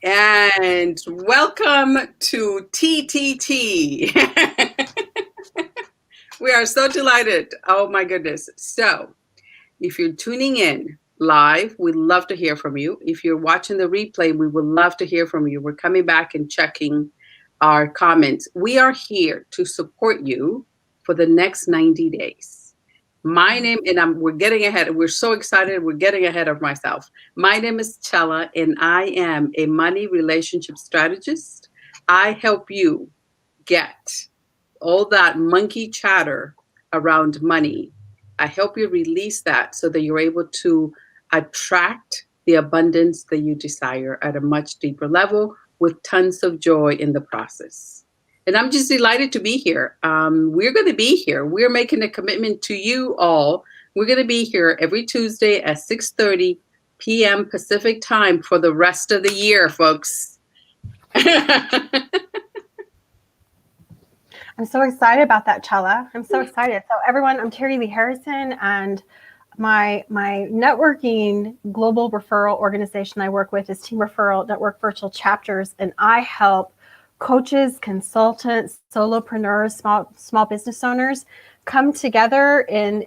And welcome to TTT. We are so delighted. Oh my goodness. So, if you're tuning in live, we'd love to hear from you. If you're watching the replay, we would love to hear from you. We're coming back and checking our comments. We are here to support you for the next 90 days. My name, and we're getting ahead. We're so excited. We're getting ahead of myself. My name is Chella, and I am a money relationship strategist. I help you get all that monkey chatter around money. I help you release that so that you're able to attract the abundance that you desire at a much deeper level with tons of joy in the process. And I'm just delighted to be here. We're going to be here. We're making a commitment to you all. We're going to be here every Tuesday at 6:30 p.m. Pacific time for the rest of the year, folks. I'm so excited about that, Chella. I'm so excited. So everyone, I'm Terilee Harrison, and my networking global referral organization I work with is Team Referral Network Virtual Chapters, and I help coaches, consultants, solopreneurs, small business owners come together in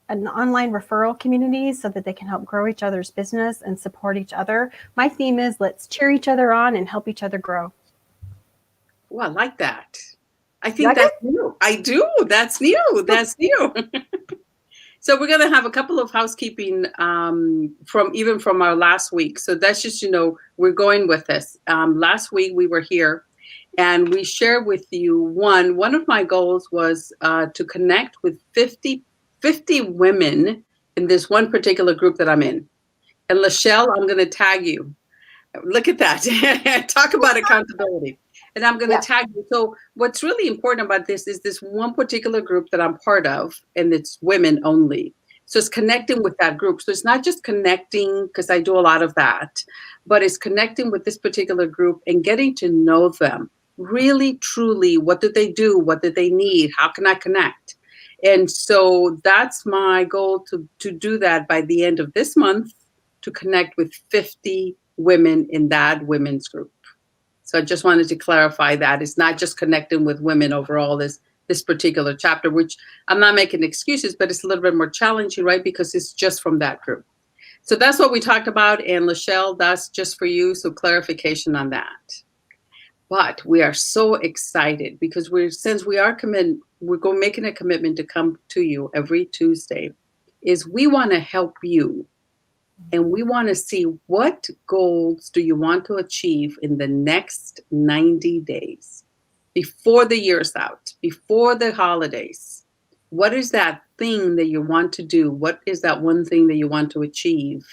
an online referral community so that they can help grow each other's business and support each other. My theme is let's cheer each other on and help each other grow. Oh, I like that. I think that's new. I do. That's new. That's new. So we're going to have a couple of housekeeping from our last week. So that's just, we're going with this. Last week we were here and we shared with you one of my goals was to connect with 50 women in this one particular group that I'm in. And Lachelle, I'm going to tag you. Look at that. Talk about accountability. And I'm going to tag you. So what's really important about this is this one particular group that I'm part of, and it's women only. So it's connecting with that group. So it's not just connecting, because I do a lot of that, but it's connecting with this particular group and getting to know them. Really, truly, what do they do? What do they need? How can I connect? And so that's my goal to do that by the end of this month, to connect with 50 women in that women's group. So I just wanted to clarify that it's not just connecting with women overall, this particular chapter, which I'm not making excuses, but it's a little bit more challenging, right? Because it's just from that group. So that's what we talked about. And Lachelle, that's just for you. So clarification on that. But we are so excited because since we are making a commitment to come to you every Tuesday, is we want to help you. And we want to see what goals do you want to achieve in the next 90 days before the year's out, before the holidays. What is that thing that you want to do? What is that one thing that you want to achieve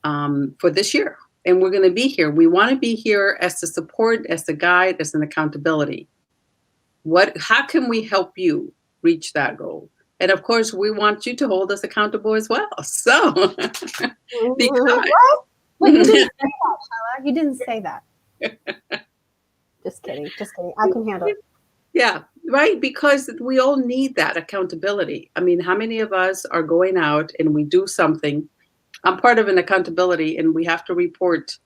for this year? And we're going to be here. We want to be here as a support, as a guide, as an accountability. How can we help you reach that goal? And of course, we want you to hold us accountable as well. So, because Wait, you didn't say that, Chella. You didn't say that. Just kidding. I can handle it. Yeah, right. Because we all need that accountability. I mean, how many of us are going out and we do something? I'm part of an accountability, and we have to report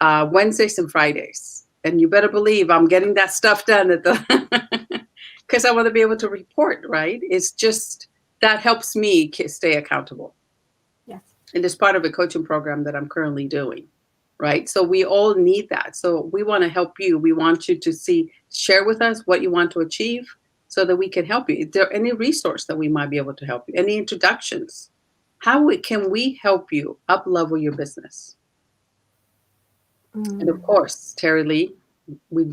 Wednesdays and Fridays. And you better believe I'm getting that stuff done at the. Because I want to be able to report, right? It's just that helps me stay accountable. Yes. And it's part of a coaching program that I'm currently doing, right? So we all need that. So we want to help you. We want you to share with us what you want to achieve so that we can help you. Is there any resource that we might be able to help you? Any introductions? How can we help you up-level your business? And of course, Terilee, we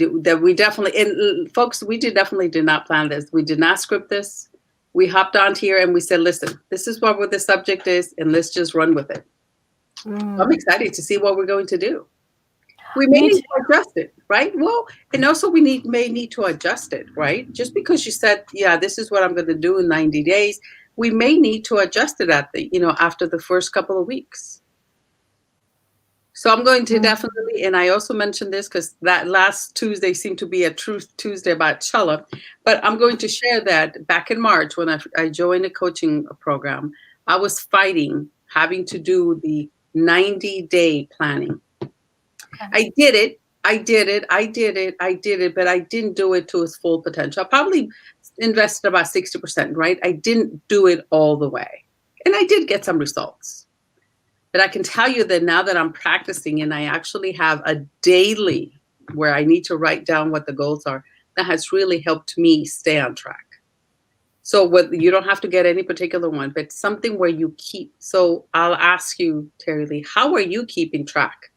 definitely, and folks, we definitely did not plan this. We did not script this. We hopped on here and we said, listen, this is what the subject is, and let's just run with it. I'm excited to see what we're going to do. We may need to adjust it, right? Well, and also we may need to adjust it, right? Just because you said, yeah, this is what I'm going to do in 90 days, we may need to adjust it after the first couple of weeks. So I'm going to definitely, and I also mentioned this because that last Tuesday seemed to be a Truth Tuesday about Chella, but I'm going to share that back in March when I joined a coaching program, I was fighting having to do the 90-day planning. I did it. I did it, but I didn't do it to its full potential. I probably invested about 60%, right? I didn't do it all the way. And I did get some results. But I can tell you that now that I'm practicing and I actually have a daily where I need to write down what the goals are, that has really helped me stay on track. So you don't have to get any particular one, but something where you keep. So I'll ask you, Terilee, how are you keeping track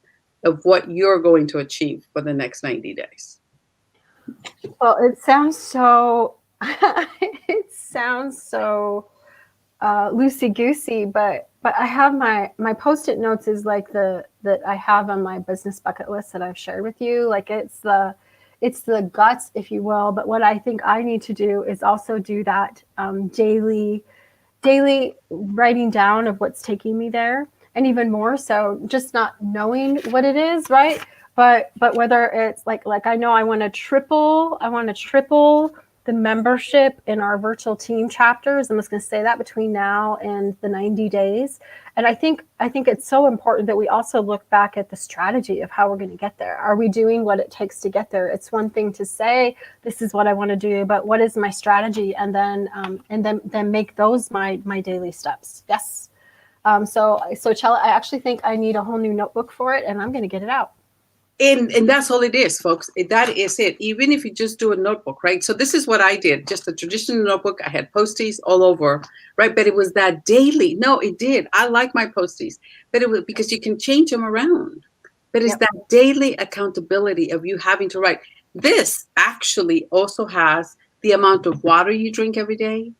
of what you're going to achieve for the next 90 days? Well, it sounds so loosey goosey, but I have my Post-it notes is like that I have on my business bucket list that I've shared with you. Like it's the guts, if you will. But what I think I need to do is also do that daily writing down of what's taking me there, and even more so, just not knowing what it is, right? But whether it's like I know I want to triple the membership in our virtual team chapters. I'm just going to say that between now and the 90 days. And I think it's so important that we also look back at the strategy of how we're going to get there. Are we doing what it takes to get there? It's one thing to say, this is what I want to do, but what is my strategy? And then make those my daily steps. Yes. So Chella, I actually think I need a whole new notebook for it, and I'm going to get it out. And that's all it is, folks. That is it. Even if you just do a notebook, right? So this is what I did, just a traditional notebook. I had Post-its all over, right? But it was that daily. No, it did. I like my Post-its, but it was because you can change them around. But it's that daily accountability of you having to write. This actually also has the amount of water you drink every day,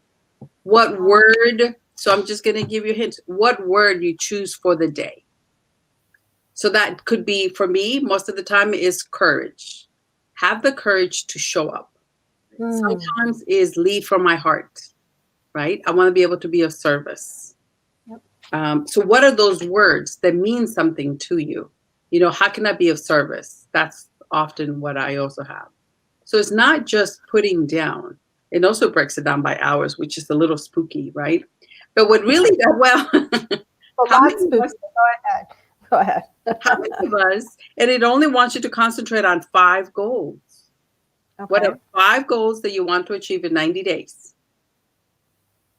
what word. So I'm just going to give you hints. What word you choose for the day. So that could be, for me, most of the time is courage. Have the courage to show up. Sometimes is lead from my heart, right? I want to be able to be of service. So what are those words that mean something to you? You know, how can I be of service? That's often what I also have. So it's not just putting down. It also breaks it down by hours, which is a little spooky, right? But what really, how many of us, Go ahead. How many of us, and it only wants you to concentrate on 5 goals. Okay. What are 5 goals that you want to achieve in 90 days?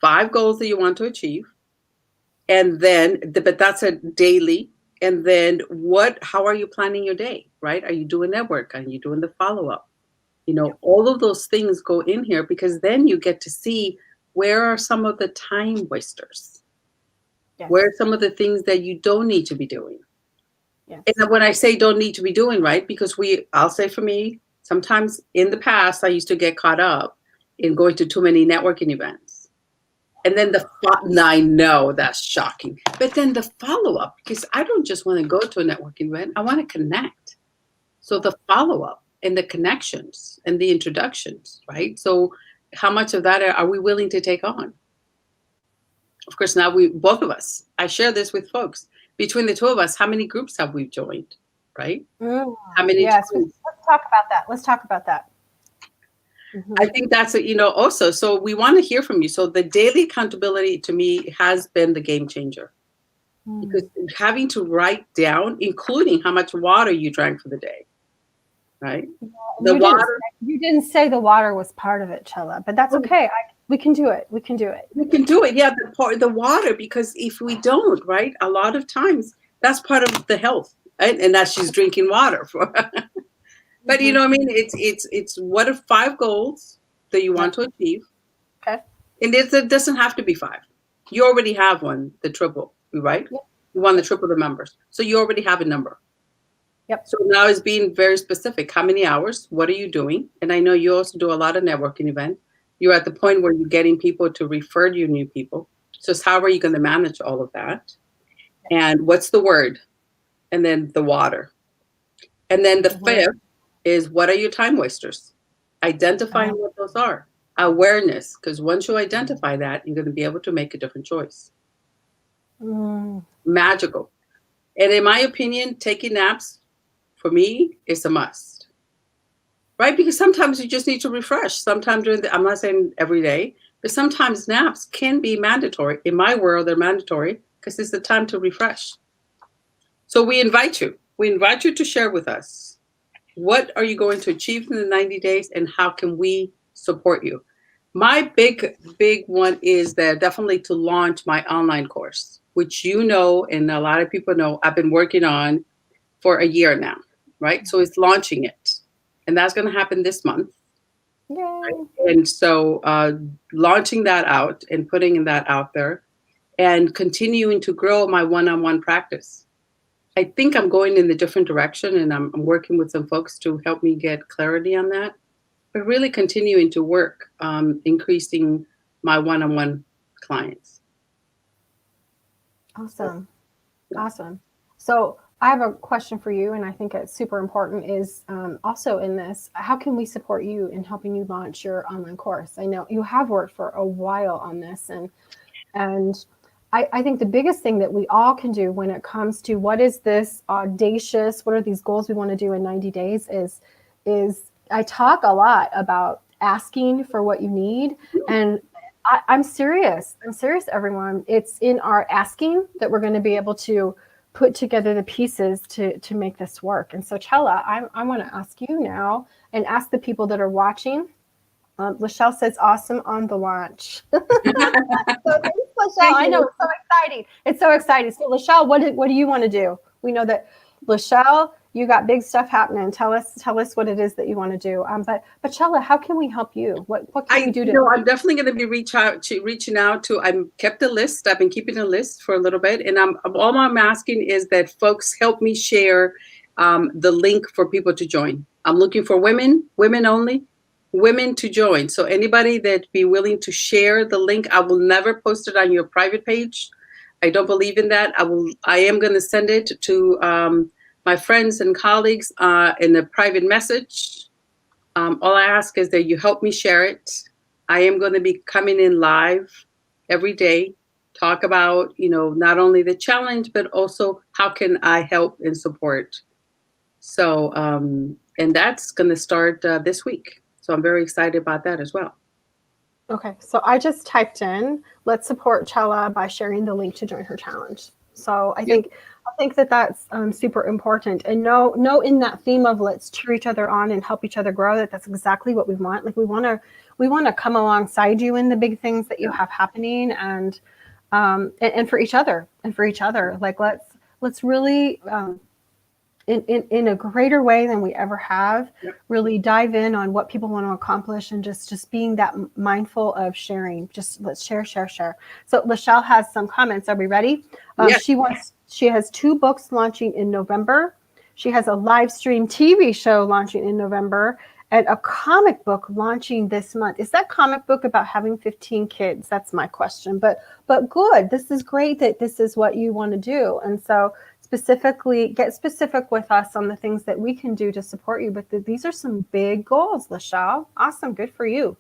5 goals that you want to achieve. And then, but that's a daily. And then how are you planning your day, right? Are you doing network? Are you doing the follow-up? You know, all of those things go in here because then you get to see where are some of the time wasters. Yes. Where are some of the things that you don't need to be doing? Yes. And when I say don't need to be doing, right, because I'll say for me, sometimes in the past, I used to get caught up in going to too many networking events. And then I know that's shocking, but then the follow-up, because I don't just want to go to a networking event, I want to connect. So the follow-up and the connections and the introductions, right? So how much of that are we willing to take on? Of course, now both of us, I share this with folks. Between the two of us, how many groups have we joined, right? How many? Yes, let's talk about that. Mm-hmm. I think that's also, so we want to hear from you. So the daily accountability to me has been the game changer. Because having to write down, including how much water you drank for the day, right? Yeah, you didn't say the water was part of it, Chella, but that's okay. We can do it. Yeah, the water, because if we don't, right, a lot of times that's part of the health, right? And that she's drinking water for. But you know what I mean? It's what are 5 goals that you want to achieve? Okay. And it doesn't have to be 5. You already have one, the triple, right? Yep. You want to triple the members. So you already have a number. Yep. So now it's being very specific. How many hours? What are you doing? And I know you also do a lot of networking events. You're at the point where you're getting people to refer you new people. So it's how are you going to manage all of that? And what's the word? And then the water. And then the 5th is what are your time wasters? Identifying what those are. Awareness, because once you identify that, you're going to be able to make a different choice. Magical. And in my opinion, taking naps, for me, is a must. Right? Because sometimes you just need to refresh. Sometimes I'm not saying every day, but sometimes naps can be mandatory. In my world, they're mandatory because it's the time to refresh. So we invite you. We invite you to share with us, what are you going to achieve in the 90 days and how can we support you? My big one is that definitely to launch my online course, which you know, and a lot of people know I've been working on for a year now, right? So it's launching it. And that's going to happen this month. Yay. And so launching that out and putting that out there and continuing to grow my one-on-one practice. I think I'm going in the different direction, and I'm working with some folks to help me get clarity on that. But really continuing to work, increasing my one-on-one clients. Awesome. Awesome. So I have a question for you, and I think it's super important is also in this, how can we support you in helping you launch your online course? I know you have worked for a while on this, and I think the biggest thing that we all can do when it comes to what is this audacious, what are these goals we want to do in 90 days is I talk a lot about asking for what you need. And I'm serious. I'm serious, everyone. It's in our asking that we're going to be able to put together the pieces to make this work. And so, Chella, I want to ask you now and ask the people that are watching. Lachelle says, awesome on the launch. So thanks, Lachelle. I know, it's so exciting. It's so exciting. So Lachelle, what do you want to do? We know that, Lachelle, you got big stuff happening. Tell us what it is that you want to do. But Chella, how can we help you? What can we do to? I'm definitely going to be reaching out to. I've kept a list. I've been keeping a list for a little bit, and all I'm asking is that folks help me share the link for people to join. I'm looking for women only. Women to join. So anybody that be willing to share the link, I will never post it on your private page. I don't believe in that. I am going to send it to my friends and colleagues in a private message. All I ask is that you help me share it. I am going to be coming in live every day, talk about, not only the challenge, but also how can I help and support. So, and that's going to start this week. So I'm very excited about that as well. Okay, so I just typed in, let's support Chella by sharing the link to join her challenge. So I think that's super important. And know in that theme of let's cheer each other on and help each other grow, that's exactly what we want. Like we want to come alongside you in the big things that you have happening, and for each other. Like let's really in a greater way than we ever have, really dive in on what people want to accomplish, and just being that mindful of sharing. Just let's share. So Lachelle has some comments. Are we ready? Yes. She has 2 books launching in November. She has a live stream TV show launching in November, and a comic book launching this month. Is that comic book about having 15 kids? That's my question. But good. This is great that this is what you want to do. And so get specific with us on the things that we can do to support you. But these are some big goals, Lachelle. Awesome. Good for you.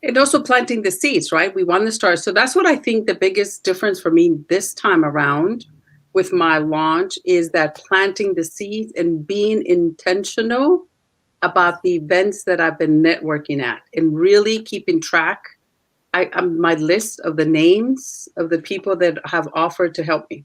And also planting the seeds, right? We want to start. So that's what I think the biggest difference for me this time around with my launch is that planting the seeds and being intentional about the events that I've been networking at and really keeping track. My list of the names of the people that have offered to help me.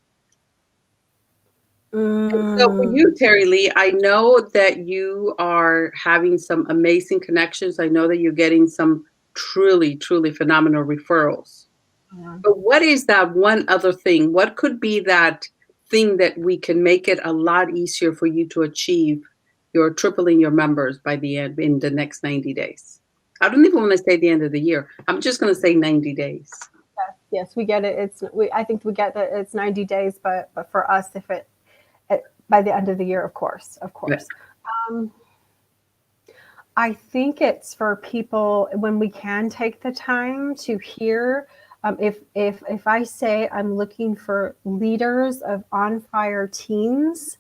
And so for you, Terilee, I know that you are having some amazing connections. I know that you're getting some truly, truly phenomenal referrals. Yeah. But what is that one other thing? What could be that thing that we can make it a lot easier for you to achieve your tripling your members by the end in the next 90 days? I don't even want to say the end of the year. I'm just going to say 90 days. Yes, we get it. I think we get that it's 90 days, but for us, if it by the end of the year, of course. Yes. I think it's for people when we can take the time to hear. If I say I'm looking for leaders of on fire teams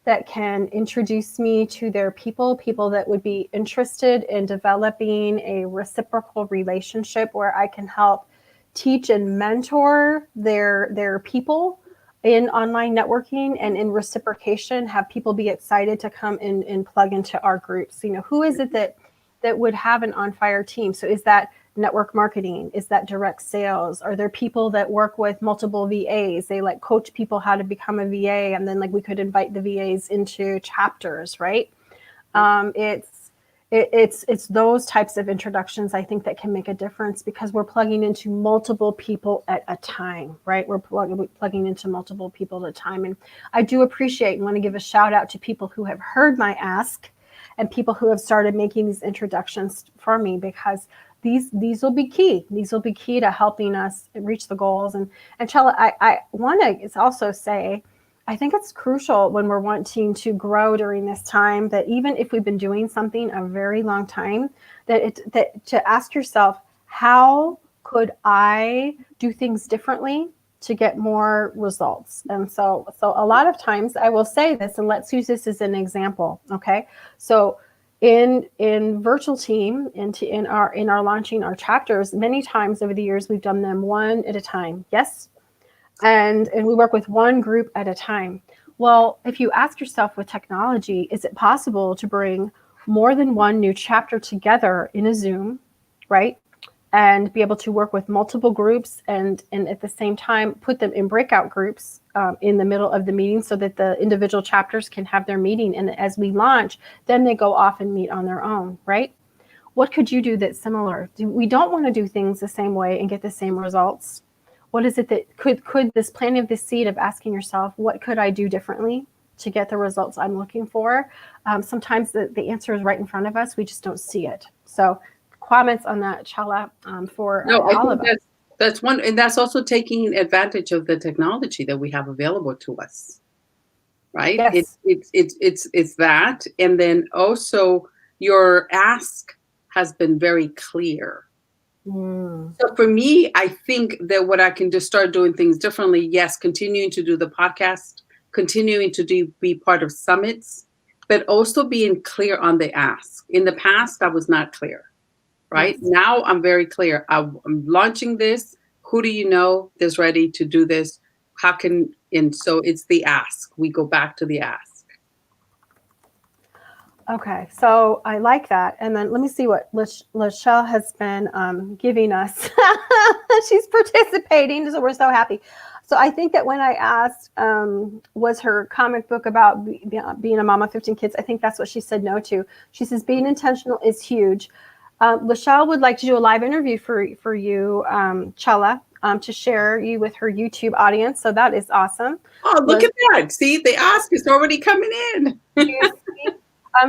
that can introduce me to their people that would be interested in developing a reciprocal relationship where I can help teach and mentor their people in online networking, and in reciprocation, have people be excited to come in and plug into our groups. Who is it that would have an on fire team? So is that network marketing? Is that direct sales? Are there people that work with multiple VAs? They like coach people how to become a VA, and then like we could invite the VAs into chapters, right? It's those types of introductions, I think, that can make a difference, because we're plugging into multiple people at a time, right? We're plugging into multiple people at a time. And I do appreciate and want to give a shout out to people who have heard my ask and people who have started making these introductions for me, because these will be key. These will be key to helping us reach the goals. And Chella, I want to also say, I think it's crucial when we're wanting to grow during this time, that even if we've been doing something a very long time, that to ask yourself, how could I do things differently to get more results? And so a lot of times I will say this, and let's use this as an example. Okay. So in virtual team, in our launching our chapters, many times over the years, we've done them one at a time. Yes. And we work with one group at a time. Well, if you ask yourself with technology, is it possible to bring more than one new chapter together in a Zoom, right? And be able to work with multiple groups, and at the same time put them in breakout groups in the middle of the meeting, so that the individual chapters can have their meeting. And as we launch, then they go off and meet on their own, right? What could you do that's similar? We don't want to do things the same way and get the same results. What is it that could this planting of the seed of asking yourself, what could I do differently to get the results I'm looking for? Sometimes the answer is right in front of us. We just don't see it. So comments on that, Chella, for all of us. That's one, and that's also taking advantage of the technology that we have available to us, right? Yes. It's that, and then also your ask has been very clear. So for me, I think that what I can just start doing things differently. Yes, continuing to do the podcast, continuing to be part of summits, but also being clear on the ask. In the past, I was not clear, right? Yes. Now I'm very clear. I'm launching this. Who do you know that's ready to do this? And so it's the ask. We go back to the ask. Okay, so I like that. And then let me see what Lachelle has been giving us. She's participating, so we're so happy. So I think that when I asked, was her comic book about being a mom of 15 kids, I think that's what she said no to. She says, being intentional is huge. Lachelle would like to do a live interview for you, Chella, to share you with her YouTube audience. So that is awesome. Oh, look at that. See, the ask is already coming in.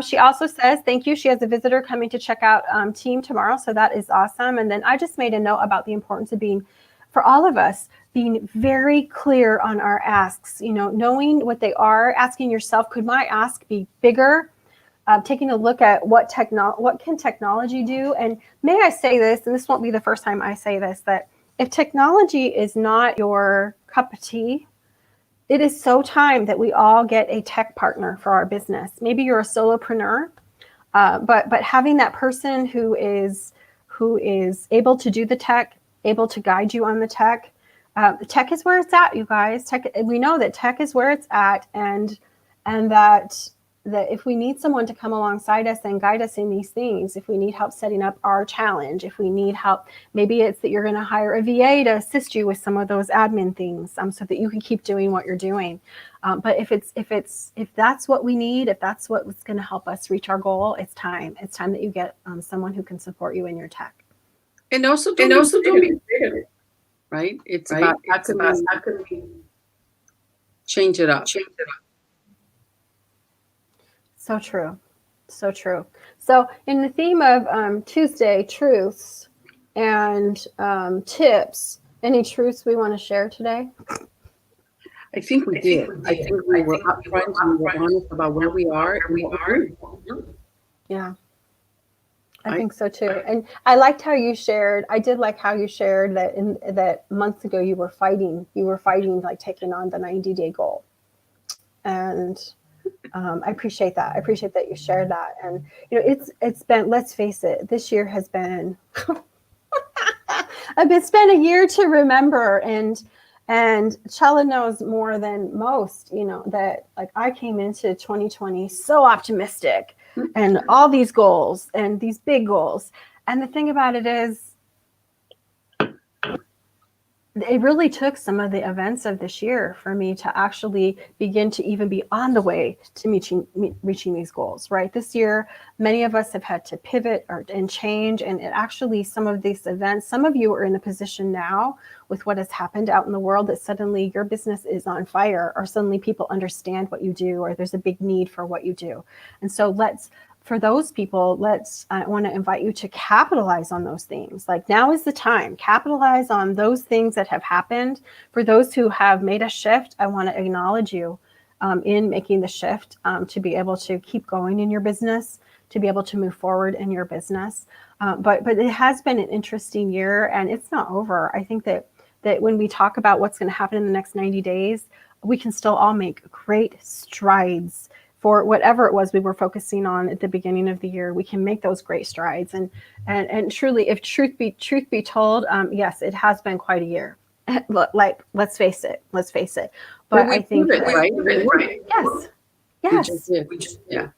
She also says, thank you. She has a visitor coming to check out team tomorrow. So that is awesome. And then I just made a note about the importance of for all of us, being very clear on our asks, knowing what they are, asking yourself, could my ask be bigger? Taking a look at what can technology do? And may I say this, and this won't be the first time I say this, that if technology is not your cup of tea, it is so time that we all get a tech partner for our business. Maybe you're a solopreneur, but having that person who is able to do the tech, able to guide you on the tech. The tech is where it's at, you guys. We know that tech is where it's at, and that if we need someone to come alongside us and guide us in these things, if we need help setting up our challenge, if we need help, maybe it's that you're going to hire a VA to assist you with some of those admin things, so that you can keep doing what you're doing. But if that's what we need, if that's what's going to help us reach our goal, it's time. It's time that you get someone who can support you in your tech. And also don't be creative, right? It's about how can we change it up. So true. So true. So in the theme of Tuesday truths and tips, any truths we want to share today? I think we did. I think we were upfront and we were honest about where we are and what we're doing. Yeah. I think so too. And I liked how you shared, I did like how you shared that months ago you were fighting like taking on the 90-day goal. And I appreciate that. I appreciate that you shared that. And it's been, let's face it, this year has been it's been a year to remember. And Chella knows more than most, that like I came into 2020 so optimistic and all these goals and these big goals. And the thing about it is it really took some of the events of this year for me to actually begin to even be on the way to reaching these goals, right? This year, many of us have had to pivot and change. And it actually, some of these events, some of you are in a position now with what has happened out in the world that suddenly your business is on fire, or suddenly people understand what you do, or there's a big need for what you do. And so for those people, I want to invite you to capitalize on those things. Like, now is the time. Capitalize on those things that have happened. For those who have made a shift, I want to acknowledge you in making the shift to be able to keep going in your business, to be able to move forward in your business. But it has been an interesting year, and it's not over. I think that when we talk about what's going to happen in the next 90 days, we can still all make great strides for whatever it was we were focusing on at the beginning of the year. We can make those great strides. And truly, if truth be told, yes, it has been quite a year. Like, let's face it. But I think right? Yes. Yeah.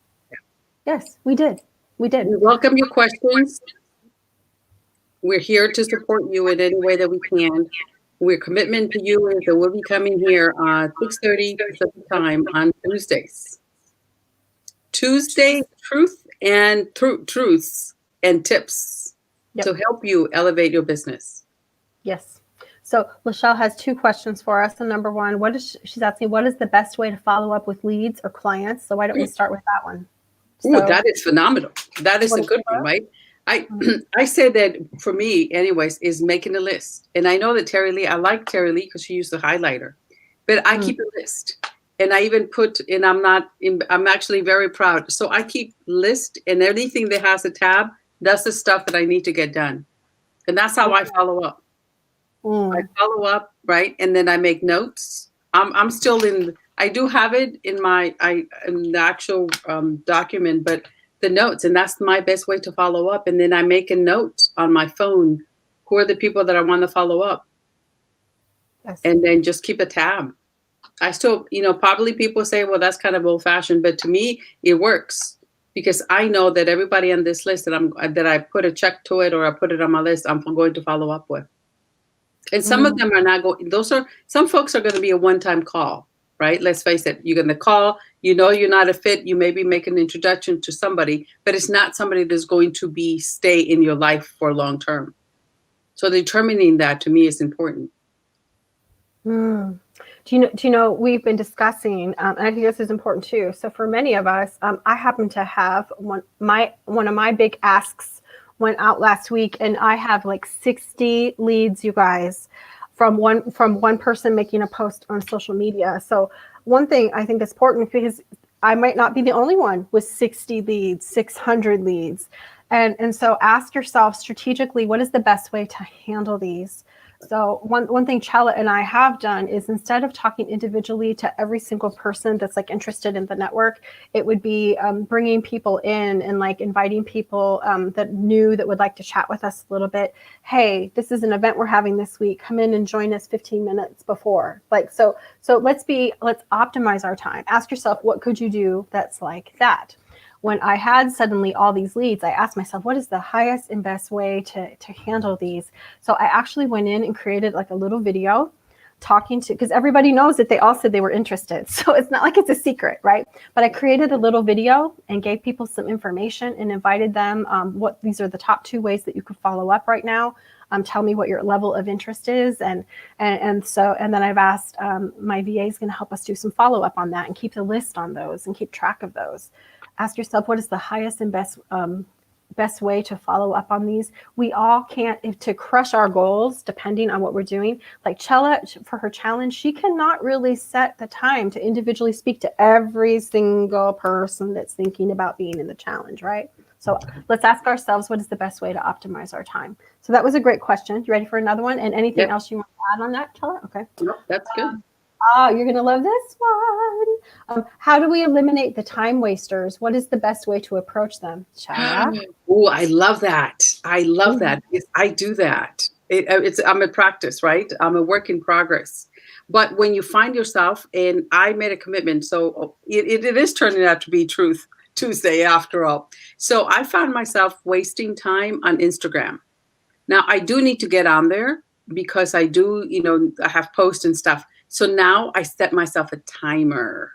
Yes, we did. We welcome your questions. We're here to support you in any way that we can. We're commitment to you is that we'll be coming here 6:30 Pacific time on Tuesdays. Truths and tips to help you elevate your business. Yes. So Lachelle has two questions for us. And number one, she's asking, what is the best way to follow up with leads or clients? So why don't we start with that one? That is phenomenal. That is a good one, right? I say that for me, anyways, is making a list. And I know that Terilee, I like Terilee because she used the highlighter, but I keep a list. And I even I'm actually very proud. So I keep list, and anything that has a tab, that's the stuff that I need to get done. And that's how I follow up. I follow up, right? And then I make notes. I'm still I do have it in in the actual document, but the notes, and that's my best way to follow up. And then I make a note on my phone. Who are the people that I want to follow up? Yes. And then just keep a tab. I still, probably people say, well, that's kind of old fashioned, but to me, it works because I know that everybody on this list that I put a check to it or I put it on my list, I'm going to follow up with. And some of them are not going, some folks are going to be a one-time call, right? Let's face it. You're going to call, you're not a fit. You maybe make an introduction to somebody, but it's not somebody that's going to stay in your life for long term. So determining that to me is important. Do you know, we've been discussing, and I think this is important too. So for many of us, I happen to have one of my big asks went out last week, and I have like 60 leads, you guys, from one person making a post on social media. So one thing I think is important, because I might not be the only one with 60 leads, 600 leads. And so ask yourself strategically, what is the best way to handle these? So one thing Chella and I have done is, instead of talking individually to every single person that's like interested in the network, it would be bringing people in and like inviting people that would like to chat with us a little bit. Hey, this is an event we're having this week. Come in and join us 15 minutes before. Like, so let's optimize our time. Ask yourself, what could you do that's like that? When I had suddenly all these leads, I asked myself, what is the highest and best way to handle these? So I actually went in and created like a little video because everybody knows that they all said they were interested. So it's not like it's a secret, right? But I created a little video and gave people some information and invited them. These are the top 2 ways that you could follow up right now. Tell me what your level of interest is. And then I've asked my VA is going to help us do some follow up on that and keep the list on those and keep track of those. Ask yourself, what is the highest and best way to follow up on these? We all can't, to crush our goals, depending on what we're doing. Like Chella, for her challenge, she cannot really set the time to individually speak to every single person that's thinking about being in the challenge, right? So let's ask ourselves, what is the best way to optimize our time? So that was a great question. You ready for another one? And anything else you want to add on that, Chella? Okay. No, that's good. You're going to love this one. How do we eliminate the time wasters? What is the best way to approach them? Oh, I love that. I love that. I do that. I'm a practice, right? I'm a work in progress. But when you find yourself, and I made a commitment, so it is turning out to be Truth Tuesday after all. So I found myself wasting time on Instagram. Now, I do need to get on there, because I do, I have posts and stuff. So now I set myself a timer.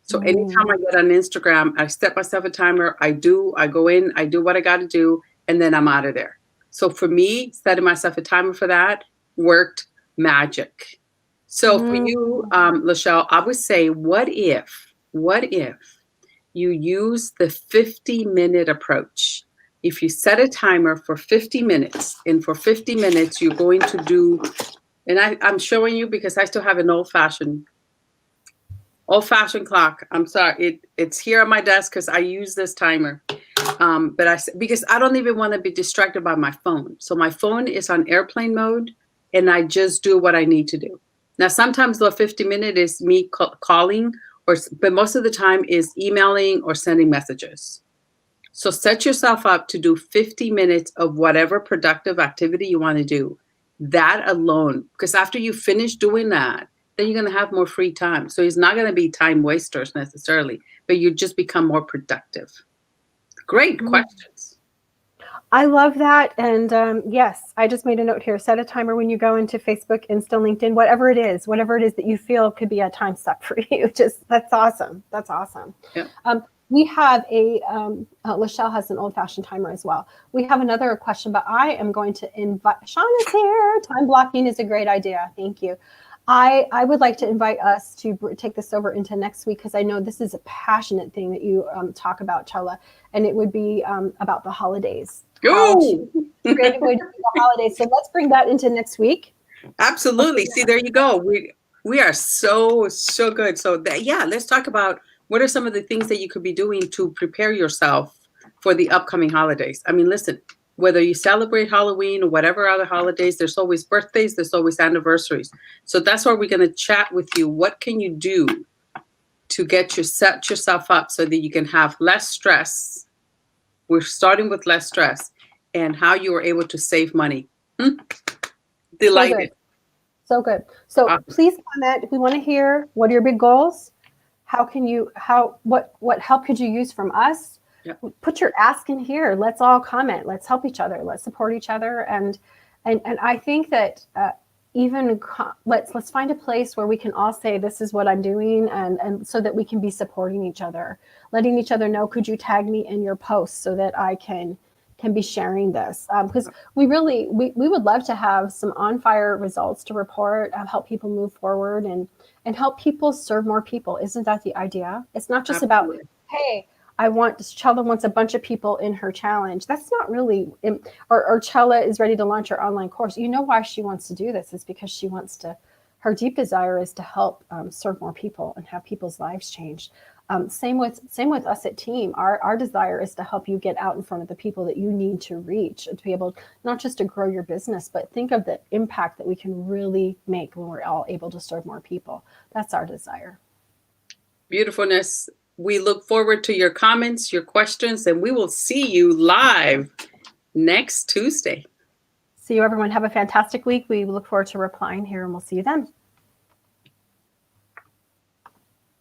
So anytime I get on Instagram, I set myself a timer. I go in, I do what I got to do, and then I'm out of there. So for me, setting myself a timer for that worked magic. So for you, Lachelle, I would say, what if you use the 50-minute approach? If you set a timer for 50 minutes, and for 50 minutes, you're going to do, and I'm showing you because I still have an old-fashioned clock. I'm sorry. It's here on my desk because I use this timer. Because I don't even want to be distracted by my phone. So my phone is on airplane mode, and I just do what I need to do. Now, sometimes the 50-minute is me calling, but most of the time is emailing or sending messages. So set yourself up to do 50 minutes of whatever productive activity you want to do. That alone, because after you finish doing that, then you're going to have more free time. So it's not going to be time wasters necessarily, but you just become more productive. Great questions. I love that. And yes, I just made a note here. Set a timer when you go into Facebook, Insta, LinkedIn, whatever it is that you feel could be a time suck for you. That's awesome. That's awesome. Yeah. We have Lachelle has an old-fashioned timer as well. We have another question, but I am going to invite, Sean is here. Time blocking is a great idea. Thank you. I would like to invite us to take this over into next week, because I know this is a passionate thing that you talk about, Chella, and it would be about the holidays. Go! Great way to do the holidays. So let's bring that into next week. Absolutely. See, there you go. We are so good. So let's talk about what are some of the things that you could be doing to prepare yourself for the upcoming holidays. I mean, listen, whether you celebrate Halloween or whatever other holidays, there's always birthdays, there's always anniversaries. So that's why we're going to chat with you. What can you do to set yourself up so that you can have less stress? We're starting with less stress, and how you are able to save money. Delighted. So good. So please comment. We want to hear, what are your big goals? What help could you use from us? Yep. Put your ask in here. Let's all comment. Let's help each other. Let's support each other. And I think that let's find a place where we can all say, this is what I'm doing, and so that we can be supporting each other, letting each other know, could you tag me in your posts so that I can be sharing this, because we would love to have some on-fire results to report, help people move forward and help people serve more people. Isn't that the idea? It's not just about, hey, Chella wants a bunch of people in her challenge. That's not really, or Chella is ready to launch her online course. You know why she wants to do this is because she wants to, her deep desire is to help serve more people and have people's lives changed. Same with us at Team. Our desire is to help you get out in front of the people that you need to reach, and to be able not just to grow your business, but think of the impact that we can really make when we're all able to serve more people. That's our desire. Beautifulness. We look forward to your comments, your questions, and we will see you live next Tuesday. See you, everyone. Have a fantastic week. We look forward to replying here, and we'll see you then.